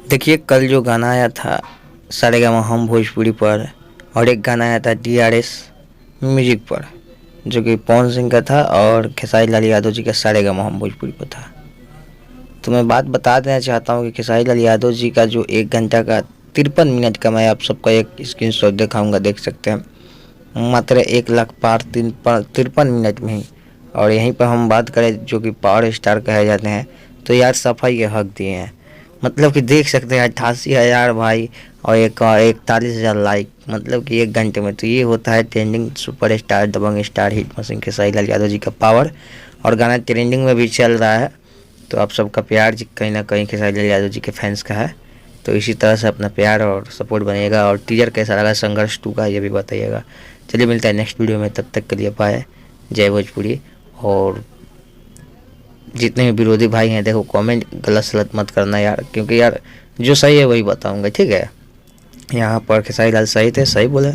देखिए, कल जो गाना आया था सारेगामा हम भोजपुरी पर, और एक गाना आया था DRS म्यूजिक पर, जो कि पवन सिंह का था और खेसारी लाल यादव जी का सारेगामा हम भोजपुरी पर था। तो मैं बात बता देना चाहता हूँ कि खेसारी लाल यादव जी का जो 1 घंटा का 53 मिनट का मैं आप सबका एक स्क्रीनशॉट दिखाऊंगा, देख सकते हैं, मात्र 1 लाख पार 53 मिनट में ही। और यहीं पर हम बात करें जो कि पावर स्टार कहे जाते हैं, तो यार सफाई के हक दिए हैं। मतलब कि देख सकते हैं 88,000 भाई और 41,000 लाइक, मतलब कि 1 घंटे में। तो ये होता है ट्रेंडिंग सुपर स्टार दबंग star hit machine Khesari Lal Yadav ji का पावर। और गाना ट्रेंडिंग में भी चल रहा है, तो आप सबका प्यार जी कहीं ना कहीं खेसारी लाल यादव जी के फैंस का है। तो इसी तरह से अपना प्यार और सपोर्ट बनेगा। और टीजर कैसा लगा संघर्ष 2 का, ये भी बताइएगा। चलिए मिलता है नेक्स्ट वीडियो में, तब तक के लिए बाय, जय भोजपुरी। और जितने भी विरोधी भाई हैं, देखो कमेंट गलत सलत मत करना यार, क्योंकि यार जो सही है वही बताऊंगा, ठीक है। यहाँ पर खेसारी लाल सही थे, सही बोले।